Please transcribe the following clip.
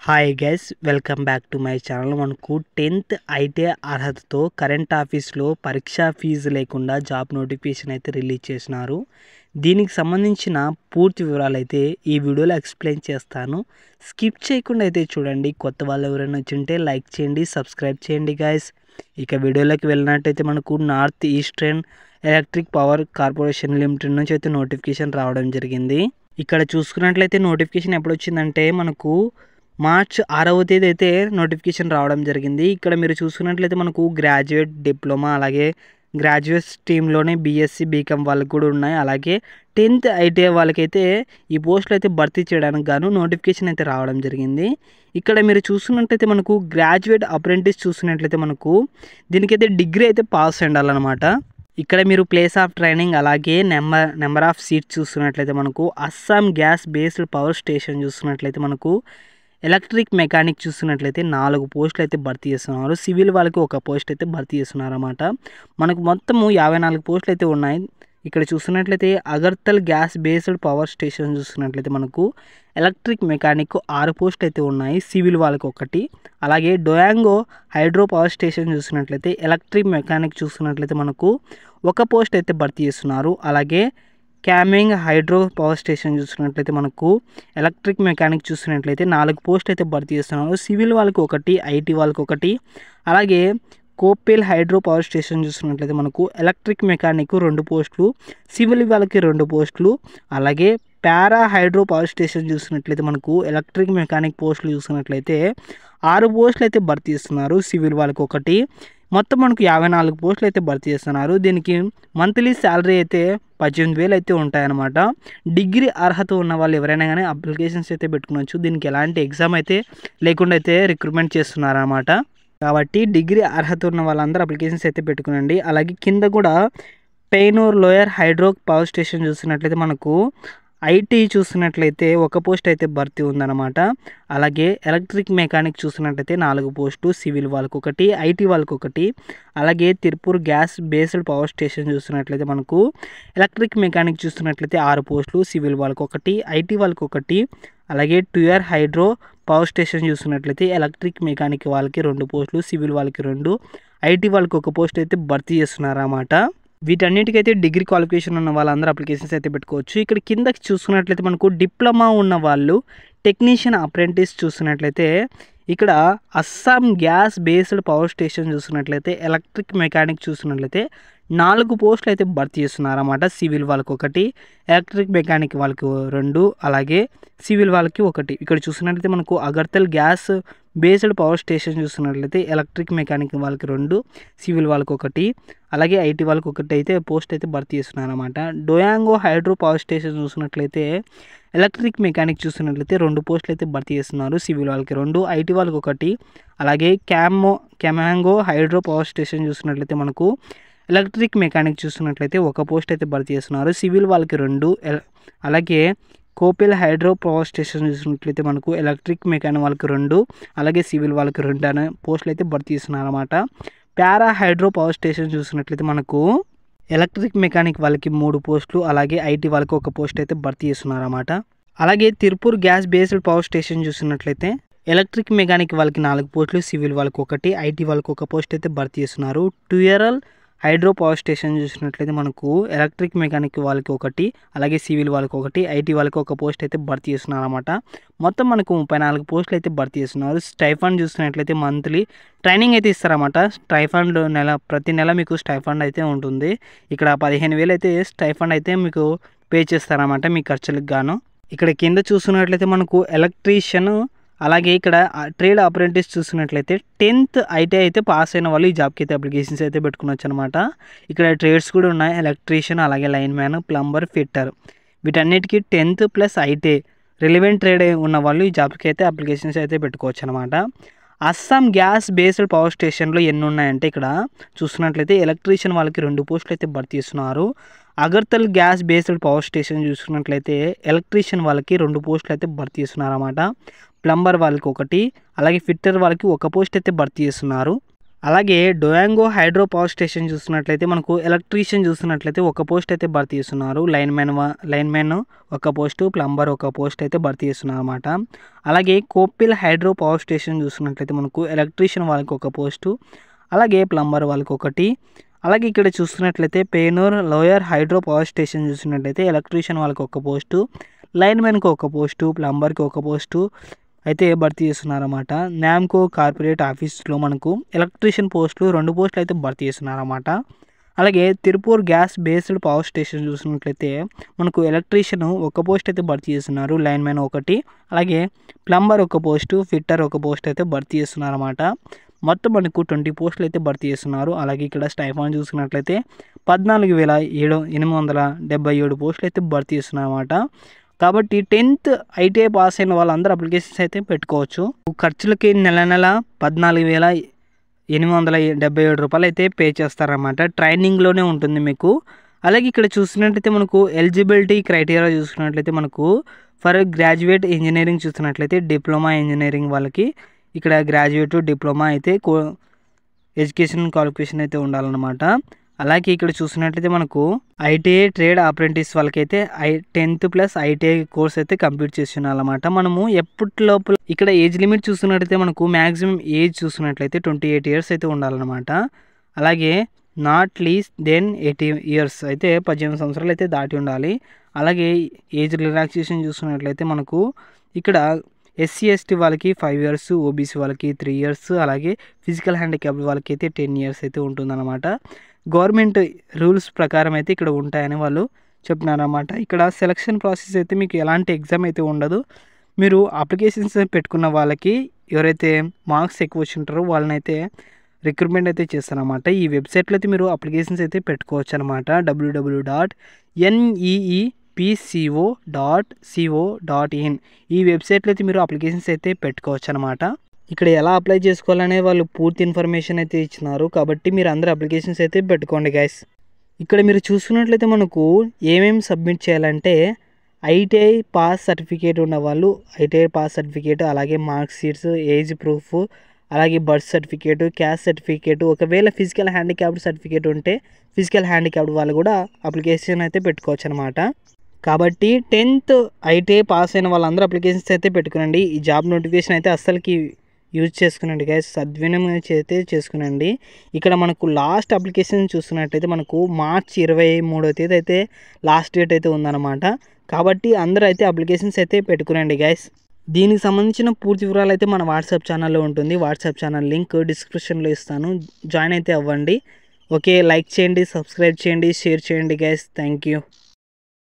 Hi guys, welcome back to my channel. మనకు 10th ITI అర్హతతో current ఆఫీస్లో పరీక్షా ఫీజు లేకుండా జాబ్ నోటిఫికేషన్ అయితే రిలీజ్ చేసినారు. దీనికి సంబంధించిన పూర్తి వివరాలు అయితే ఈ వీడియోలో ఎక్స్ప్లెయిన్ చేస్తాను. స్కిప్ చేయకుండా అయితే చూడండి. కొత్త వాళ్ళు ఎవరైనా వచ్చింటే లైక్ చేయండి, సబ్స్క్రైబ్ చేయండి గైస్. ఇక వీడియోలోకి వెళ్ళినట్టయితే మనకు north eastern electric power corporation limited నుంచి అయితే నోటిఫికేషన్ రావడం జరిగింది. ఇక్కడ చూసుకున్నట్లయితే నోటిఫికేషన్ ఎప్పుడు వచ్చిందంటే మనకు మార్చ్ 6వ తేదీ అయితే నోటిఫికేషన్ రావడం జరిగింది. ఇక్కడ మీరు చూసుకున్నట్లయితే మనకు గ్రాడ్యుయేట్, డిప్లొమా, అలాగే గ్రాడ్యుయేట్ స్ట్రీమ్లోనే బీఎస్సీ, బీకామ్ వాళ్ళకి కూడా ఉన్నాయి. అలాగే 10th ఐటీఐ వాళ్ళకైతే ఈ పోస్టులు అయితే భర్తీ చేయడానికి గాను నోటిఫికేషన్ అయితే రావడం జరిగింది. ఇక్కడ మీరు చూస్తున్నట్లయితే మనకు గ్రాడ్యుయేట్ అప్రెంటిస్ చూస్తున్నట్లయితే మనకు దీనికైతే డిగ్రీ అయితే పాస్ ఉండాలన్నమాట. ఇక్కడ మీరు ప్లేస్ ఆఫ్ ట్రైనింగ్, అలాగే నెంబర్ ఆఫ్ సీట్స్ చూస్తున్నట్లయితే మనకు Assam gas based power station చూస్తున్నట్లయితే మనకు ఎలక్ట్రిక్ మెకానిక్ చూస్తున్నట్లయితే 4 పోస్టులు అయితే భర్తీ చేస్తున్నారు. సివిల్ వాళ్ళకి 1 పోస్ట్ అయితే భర్తీ చేస్తున్నారు అన్నమాట. మనకు మొత్తము 54 పోస్టులు అయితే ఉన్నాయి. ఇక్కడ చూస్తున్నట్లయితే అగర్తల్ గ్యాస్ బేస్డ్ పవర్ స్టేషన్ చూస్తున్నట్లయితే మనకు ఎలక్ట్రిక్ మెకానిక్ 6 పోస్టులు అయితే ఉన్నాయి, సివిల్ వాళ్ళకి 1. అలాగే డొయాంగో హైడ్రో పవర్ స్టేషన్ చూస్తున్నట్లయితే ఎలక్ట్రిక్ మెకానిక్ చూస్తున్నట్లయితే మనకు 1 పోస్ట్ అయితే భర్తీ చేస్తున్నారు. అలాగే క్యామింగ్ హైడ్రో పవర్ స్టేషన్ చూస్తున్నట్లయితే మనకు ఎలక్ట్రిక్ మెకానిక్ చూస్తున్నట్లయితే 4 పోస్ట్ అయితే భర్తీ చేస్తున్నారు, సివిల్ వాళ్ళకి 1, ఐటీ వాళ్ళకి 1. అలాగే కోపెల్ హైడ్రో పవర్ స్టేషన్ చూస్తున్నట్లయితే మనకు ఎలక్ట్రిక్ మెకానిక్ 2 పోస్టులు, సివిల్ వాళ్ళకి 2 పోస్టులు. అలాగే పారా హైడ్రో పవర్ స్టేషన్ చూస్తున్నట్లయితే మనకు ఎలక్ట్రిక్ మెకానిక్ పోస్టులు చూస్తున్నట్లయితే 6 పోస్టులు అయితే భర్తీ చేస్తున్నారు, సివిల్ వాళ్ళకి 1. మొత్తం మనకు 54 పోస్టులు అయితే భర్తీ చేస్తున్నారు. దీనికి మంత్లీ శాలరీ అయితే 18,000 అయితే ఉంటాయన్నమాట. డిగ్రీ అర్హత ఉన్న వాళ్ళు ఎవరైనా కానీ అప్లికేషన్స్ అయితే పెట్టుకోవచ్చు. దీనికి ఎలాంటి ఎగ్జామ్ అయితే లేకుండా అయితే రిక్రూట్మెంట్ చేస్తున్నారన్నమాట. కాబట్టి డిగ్రీ అర్హత ఉన్న వాళ్ళందరూ అప్లికేషన్స్ అయితే పెట్టుకునండి. అలాగే కింద కూడా పెయినూర్ లోయర్ హైడ్రో పవర్ స్టేషన్ చూస్తున్నట్లయితే మనకు ఐటీ చూస్తున్నట్లయితే 1 పోస్ట్ అయితే భర్తీ ఉందన్నమాట. అలాగే ఎలక్ట్రిక్ మెకానిక్ చూస్తున్నట్లయితే 4 పోస్టు, సివిల్ వాళ్ళకి 1, ఐటీ వాళ్ళకి 1. అలాగే Tirupur gas based power station చూస్తున్నట్లయితే మనకు ఎలక్ట్రిక్ మెకానిక్ చూస్తున్నట్లయితే 6 పోస్టులు, సివిల్ వాళ్ళకి 1, ఐటీ వాళ్ళకి 1. అలాగే ట్యూయర్ హైడ్రో పవర్ స్టేషన్ చూస్తున్నట్లయితే ఎలక్ట్రిక్ మెకానిక్ వాళ్ళకి 2 పోస్టులు, సివిల్ వాళ్ళకి 2, ఐటీ వాళ్ళకి 1 పోస్ట్ అయితే భర్తీ చేస్తున్నారన్నమాట. వీటన్నిటికైతే డిగ్రీ క్వాలిఫికేషన్ ఉన్న వాళ్ళందరూ అప్లికేషన్స్ అయితే పెట్టుకోవచ్చు. ఇక్కడ కిందకి చూసుకున్నట్లయితే మనకు డిప్లొమా ఉన్న వాళ్ళు, టెక్నీషియన్ అప్రెంటిస్ చూస్తున్నట్లయితే ఇక్కడ Assam gas based power station చూస్తున్నట్లయితే ఎలక్ట్రిక్ మెకానిక్ చూస్తున్నట్లయితే 4 పోస్టులు అయితే భర్తీ చేస్తున్నారన్నమాట. సివిల్ వాళ్ళకి 1, ఎలక్ట్రిక్ మెకానిక్ వాళ్ళకి 2, అలాగే సివిల్ వాళ్ళకి 1. ఇక్కడ చూస్తున్నట్లయితే మనకు అగర్తల్ గ్యాస్ బేస్డ్ పవర్ స్టేషన్ చూస్తున్నట్లయితే ఎలక్ట్రిక్ మెకానిక్ వాళ్ళకి 2, సివిల్ వాళ్ళకి 1, అలాగే ఐటీ వాళ్ళకి 1 అయితే పోస్ట్ అయితే భర్తీ చేస్తున్నారన్నమాట. డొయాంగో హైడ్రో పవర్ స్టేషన్ చూస్తున్నట్లయితే ఎలక్ట్రిక్ మెకానిక్ చూస్తున్నట్లయితే 2 పోస్టులు అయితే భర్తీ చేస్తున్నారు, సివిల్ వాళ్ళకి 2, ఐటీ వాళ్ళకి 1. అలాగే కెమాంగో హైడ్రో పవర్ స్టేషన్ చూస్తున్నట్లయితే మనకు ఎలక్ట్రిక్ మెకానిక్ చూస్తున్నట్లయితే 1 పోస్ట్ అయితే భర్తీ చేస్తున్నారు, సివిల్ వాళ్ళకి 2. అలాగే కోపెల్ హైడ్రో పవర్ స్టేషన్ చూసినట్లయితే మనకు ఎలక్ట్రిక్ మెకానిక్ వాళ్ళకి 2, అలాగే సివిల్ వాళ్ళకి 2 అనే పోస్టులు అయితే భర్తీ చేస్తున్నారు అన్నమాట. పారా హైడ్రో పవర్ స్టేషన్ చూసినట్లయితే మనకు ఎలక్ట్రిక్ మెకానిక్ వాళ్ళకి 3 పోస్టులు, అలాగే ఐటీ వాళ్ళకి 1 పోస్ట్ అయితే భర్తీ చేస్తున్నారు అన్నమాట. అలాగే Tirupur gas based power station చూసినట్లయితే ఎలక్ట్రిక్ మెకానిక్ వాళ్ళకి 4 పోస్టులు, సివిల్ వాళ్ళకి 1, ఐటీ వాళ్ళకి 1 పోస్ట్ అయితే భర్తీ చేస్తున్నారు. ట్యూయరల్ హైడ్రో పవర్ స్టేషన్ చూసినట్లయితే మనకు ఎలక్ట్రిక్ మెకానిక్ వాళ్ళకి 1, అలాగే సివిల్ వాళ్ళకి 1, ఐటీ వాళ్ళకి 1 పోస్ట్ అయితే భర్తీ చేస్తున్నారు అన్నమాట. మొత్తం మనకు 34 పోస్టులు అయితే భర్తీ చేస్తున్నారు. స్టైఫండ్ చూసినట్లయితే మంత్లీ ట్రైనింగ్ అయితే ఇస్తారన్నమాట. స్టైఫండ్ ప్రతి నెల మీకు స్టైఫండ్ అయితే ఉంటుంది. ఇక్కడ 15,000 అయితే స్టైఫండ్ అయితే మీకు పే చేస్తారన్నమాట మీ ఖర్చులకు గాను. ఇక్కడ కింద చూస్తున్నట్లయితే మనకు ఎలక్ట్రీషియన్, అలాగే ఇక్కడ ట్రేడ్ అప్రెంటిస్ చూస్తున్నట్లయితే 10th ఐటీఐ అయితే పాస్ అయిన వాళ్ళు ఈ జాబ్కి అయితే అప్లికేషన్స్ అయితే పెట్టుకోవచ్చు అనమాట. ఇక్కడ ట్రేడ్స్ కూడా ఉన్నాయి, ఎలక్ట్రీషియన్, అలాగే లైన్ మ్యాన్, ప్లంబర్, ఫిట్టర్. వీటన్నిటికీ 10th plus ITI relevant trade ఉన్న వాళ్ళు ఈ జాబ్కి అయితే అప్లికేషన్స్ అయితే పెట్టుకోవచ్చు అనమాట. అస్సాం గ్యాస్ బేస్డ్ పవర్ స్టేషన్లో ఎన్ని ఉన్నాయంటే ఇక్కడ చూస్తున్నట్లయితే ఎలక్ట్రీషియన్ వాళ్ళకి 2 పోస్టులు అయితే భర్తీ చేస్తున్నారు. అగర్తల్ గ్యాస్ బేస్డ్ పవర్ స్టేషన్ చూసుకున్నట్లయితే ఎలక్ట్రీషియన్ వాళ్ళకి 2 పోస్టులు అయితే భర్తీ చేస్తున్నారు అన్నమాట. ప్లంబర్ వాళ్ళకి 1, అలాగే ఫిట్టర్ వాళ్ళకి 1 పోస్ట్ అయితే భర్తీ చేస్తున్నారు. అలాగే డొయాంగో హైడ్రో పవర్ స్టేషన్ చూస్తున్నట్లయితే మనకు ఎలక్ట్రీషియన్ చూస్తున్నట్లయితే ఒక పోస్ట్ అయితే భర్తీ చేస్తున్నారు. లైన్మెన్ ఒక పోస్టు, ప్లంబర్ ఒక పోస్ట్ అయితే భర్తీ చేస్తున్నారు అన్నమాట. అలాగే కోపిల్ హైడ్రో పవర్ స్టేషన్ చూస్తున్నట్లయితే మనకు ఎలక్ట్రీషియన్ వాళ్ళకి ఒక పోస్టు, అలాగే ప్లంబర్ వాళ్ళకి ఒకటి. అలాగే ఇక్కడ చూస్తున్నట్లయితే పేనూర్ లోయర్ హైడ్రో పవర్ స్టేషన్ చూస్తున్నట్లయితే ఎలక్ట్రీషియన్ వాళ్ళకి ఒక పోస్టు, లైన్మెన్కి ఒక పోస్టు, ప్లంబర్కి ఒక పోస్టు అయితే భర్తీ చేస్తున్నారన్నమాట. న్యామ్కో కార్పొరేట్ ఆఫీస్లో మనకు ఎలక్ట్రీషియన్ పోస్టులు 2 పోస్టులు అయితే భర్తీ చేస్తున్నారన్నమాట. అలాగే Tirupur gas based power station చూసినట్లయితే మనకు ఎలక్ట్రీషియన్ ఒక పోస్ట్ అయితే భర్తీ చేస్తున్నారు, లైన్మెన్ ఒకటి, అలాగే ప్లంబర్ ఒక పోస్టు, ఫిట్టర్ ఒక పోస్ట్ అయితే భర్తీ చేస్తున్నారన్నమాట. మొత్తం మనకు 20 పోస్టులు అయితే భర్తీ చేస్తున్నారు. అలాగే ఇక్కడ స్టైఫాన్ చూసుకున్నట్లయితే 14,877 పోస్టులు అయితే భర్తీ చేస్తున్నారన్నమాట. కాబట్టి 10th ఐటీఐ పాస్ అయిన వాళ్ళందరూ అప్లికేషన్స్ అయితే పెట్టుకోవచ్చు. ఖర్చులకి నెల 14,877 రూపాయలు అయితే పే చేస్తారన్నమాట. ట్రైనింగ్లోనే ఉంటుంది మీకు. అలాగే ఇక్కడ చూసినట్లయితే మనకు ఎలిజిబిలిటీ క్రైటీరియా చూసుకున్నట్లయితే మనకు ఫర్ గ్రాడ్యుయేట్ ఇంజనీరింగ్ చూస్తున్నట్లయితే డిప్లొమా ఇంజనీరింగ్ వాళ్ళకి ఇక్కడ గ్రాడ్యుయేట్ డిప్లొమా అయితే ఎడ్యుకేషన్ క్వాలిఫికేషన్ అయితే ఉండాలన్నమాట. అలాగే ఇక్కడ చూసినట్లయితే మనకు ఐటీఐ ట్రేడ్ అప్రెంటిస్ వాళ్ళకైతే 10th ప్లస్ ఐటీఐ కోర్స్ అయితే కంప్లీట్ చేస్తున్నారన్నమాట. మనము ఎప్పటిలోపు ఇక్కడ ఏజ్ లిమిట్ చూస్తున్నట్లయితే మనకు మ్యాక్సిమం ఏజ్ చూస్తున్నట్లయితే 28 ఇయర్స్ అయితే ఉండాలన్నమాట. అలాగే నాట్ లీస్ దెన్ 80 ఇయర్స్ అయితే 18 సంవత్సరాలు అయితే దాటి ఉండాలి. అలాగే ఏజ్ రిలాక్సేషన్ చూస్తున్నట్లయితే మనకు ఇక్కడ ఎస్సీ ఎస్టీ వాళ్ళకి 5 ఇయర్స్, ఓబీసీ వాళ్ళకి 3 ఇయర్స్, అలాగే ఫిజికల్ హ్యాండిక్యాప్ వాళ్ళకి అయితే 10 ఇయర్స్ అయితే ఉంటుందన్నమాట. గవర్నమెంట్ రూల్స్ ప్రకారం అయితే ఇక్కడ ఉంటాయని వాళ్ళు చెప్తున్నారన్నమాట. ఇక్కడ సెలక్షన్ ప్రాసెస్ అయితే మీకు ఎలాంటి ఎగ్జామ్ అయితే ఉండదు. మీరు అప్లికేషన్స్ పెట్టుకున్న వాళ్ళకి ఎవరైతే మార్క్స్ ఎక్కువ వచ్చి ఉంటారో వాళ్ళనైతే రిక్రూట్మెంట్ అయితే చేస్తారన్నమాట. ఈ వెబ్సైట్లో అయితే మీరు అప్లికేషన్స్ అయితే పెట్టుకోవచ్చు అనమాట. www.neepco.co.in ఈ వెబ్సైట్లో అయితే మీరు అప్లికేషన్స్ అయితే పెట్టుకోవచ్చు అనమాట. ఇక్కడ ఎలా అప్లై చేసుకోవాలనే వాళ్ళు పూర్తి ఇన్ఫర్మేషన్ అయితే ఇచ్చినారు. కాబట్టి మీరు అందరూ అప్లికేషన్స్ అయితే పెట్టుకోండి గైస్. ఇక్కడ మీరు చూసుకున్నట్లయితే మనకు ఏమేమి సబ్మిట్ చేయాలంటే ఐటీఐ పాస్ సర్టిఫికేట్ ఉన్న వాళ్ళు ఐటీఐ పాస్ సర్టిఫికేట్, అలాగే మార్క్ షీట్స్, ఏజ్ ప్రూఫ్, అలాగే బర్త్ సర్టిఫికేట్, క్యాస్ట్ సర్టిఫికేట్, ఒకవేళ ఫిజికల్ హ్యాండిక్యాప్డ్ సర్టిఫికేట్ ఉంటే ఫిజికల్ హ్యాండిక్యాప్డ్ వాళ్ళు కూడా అప్లికేషన్ అయితే పెట్టుకోవచ్చు అనమాట. కాబట్టి 10th ఐటీఐ పాస్ అయిన వాళ్ళందరూ అప్లికేషన్స్ అయితే పెట్టుకునండి. ఈ జాబ్ నోటిఫికేషన్ అయితే అస్సలకి యూజ్ చేసుకునండి గైస్, సద్వినియోగం అయితే చేసుకునండి. ఇక్కడ మనకు లాస్ట్ అప్లికేషన్ చూస్తున్నట్టయితే మనకు మార్చ్ 23వ తేదీ అయితే లాస్ట్ డేట్ అయితే ఉందన్నమాట. కాబట్టి అందరూ అయితే అప్లికేషన్స్ అయితే పెట్టుకునండి గైస్. దీనికి సంబంధించిన పూర్తి వివరాలు అయితే మన వాట్సాప్ ఛానల్లో ఉంటుంది. వాట్సాప్ ఛానల్ లింక్ డిస్క్రిప్షన్లో ఇస్తాను, జాయిన్ అయితే అవ్వండి. ఓకే, లైక్ చేయండి, సబ్స్క్రైబ్ చేయండి, షేర్ చేయండి గైస్. Thank you.